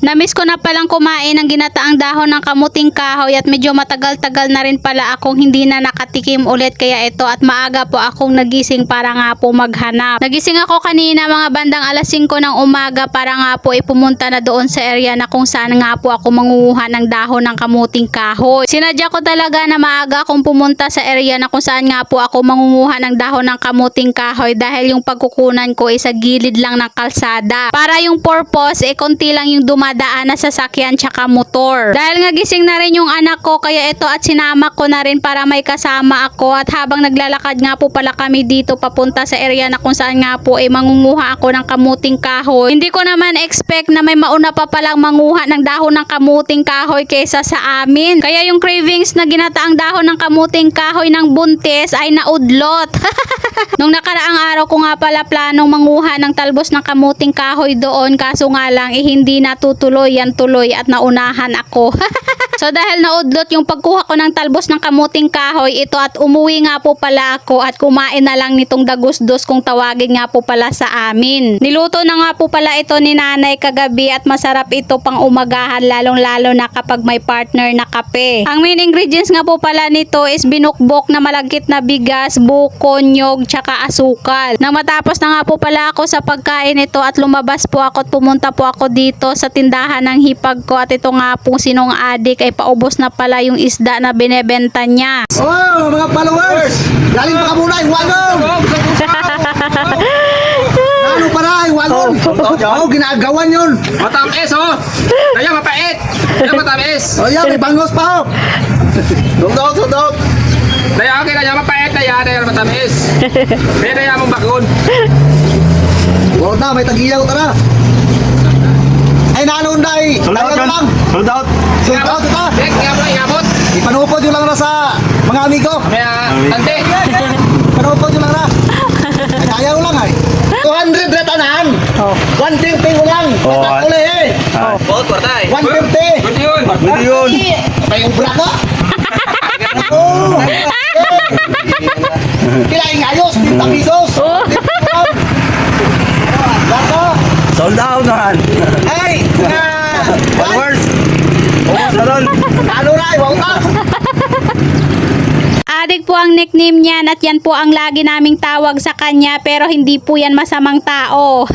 Namiss ko na palang kumain ng ginataang dahon ng kamuting kahoy at medyo matagal-tagal na rin pala akong hindi na nakatikim ulit kaya ito at maaga po akong nagising para nga po maghanap. Nagising ako kanina mga bandang alas 5 ng umaga para nga po ipumunta na doon sa area na kung saan nga po ako mangunguha ng dahon ng kamuting kahoy. Sinadya ko talaga na maaga akong pumunta sa area na kung saan nga po ako mangunguha ng dahon ng kamuting kahoy dahil yung pagkukunan ko ay sa gilid lang ng kalsada. Para yung purpose konti lang yung dumadaan na sasakyan tsaka motor. Dahil nga gising na rin yung anak ko kaya ito at sinama ko na rin para may kasama ako at habang naglalakad nga po pala kami dito papunta sa area na kung saan nga po ay mangunguha ako ng kamuting kahoy. Hindi ko naman expect na may mauna pa palang manguha ng dahon ng kamuting kahoy kaysa sa amin. Kaya yung cravings na ginataang dahon ng kamuting kahoy ng buntis ay naudlot. Nung nakaraang araw ko nga pala planong manguha ng talbos ng kamuting kahoy doon kaso nga lang hindi natutuloy yan tuloy at naunahan ako. So dahil naudlot yung pagkuha ko ng talbos ng kamuting kahoy ito at umuwi nga po pala ako at kumain na lang nitong dagusdos kung tawagin nga po pala sa amin. Niluto na nga po pala ito ni nanay kagabi at masarap ito pang umagahan lalong lalo na kapag may partner na kape. Ang main ingredients nga po pala nito is binukbok na malagkit na bigas, buko, nyog, tsaka asukal. Nang matapos na nga po pala ako sa pagkain ito at lumabas po ako at pumunta po ako dito sa tindahan ng hipag ko at ito nga po sinong adik ay paubos na pala yung isda na binebenta niya. Oh, mga followers! Galing pa ka muna, iwanon! Ano para, iwanon? Oo, ginagawan yun! Matamis oh! Kaya mapait! Kaya matamis! O yan, may bangos pa oh! Sundok, sundok! Kaya okay kaya mapait na yan, kaya matamis! Kaya kaya mong bakun! Huwag na, may tagiyaw, tara! Ay, naanoon na eh! Sold out Tayo yun! lang! Sold out! Sold out ito! Dek, ingabot! Ipanupod yun lang na sa mga amigo! Kaya, tante! Ipanupod yun lang na! Ay, ayaw lang ay! 200 retanan! 150 mo lang! Patakuli eh! Bawat kwartay! 150! Good yun! Hindi yun! May ubra ka? Oo! Kilaing ayos! 50 pesos! Lako! Sold out naman! Ay! Followers! Ubus na ron! Ano na? Iwaw ka! Adik po ang nickname niyan at yan po ang lagi naming tawag sa kanya pero hindi po yan masamang tao.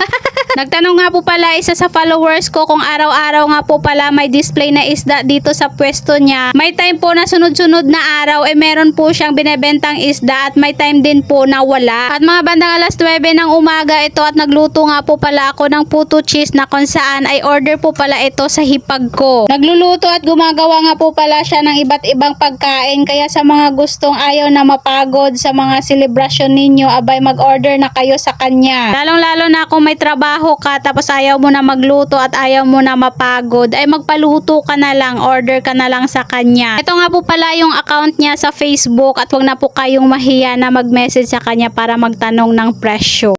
Nagtanong nga po pala isa sa followers ko kung araw-araw nga po pala may display na isda dito sa pwesto niya. May time po na sunod-sunod na araw meron po siyang binebentang isda at may time din po na wala. At mga bandang alas 9 ng umaga ito at nagluto nga po pala ako ng puto cheese na kung saan ay order po pala ito sa hipag ko. Nagluluto at gumagawa nga po pala siya ng iba't ibang pagkain kaya sa mga gustong ayaw na mapagod sa mga selebrasyon ninyo abay mag-order na kayo sa kanya. Lalong-lalo na kung may trabaho ka tapos ayaw mo na magluto at ayaw mo na mapagod ay magpaluto ka na lang, order ka na lang sa kanya. Ito nga po pala yung account niya sa Facebook at wag na po kayong mahiya na mag-message sa kanya para magtanong ng presyo.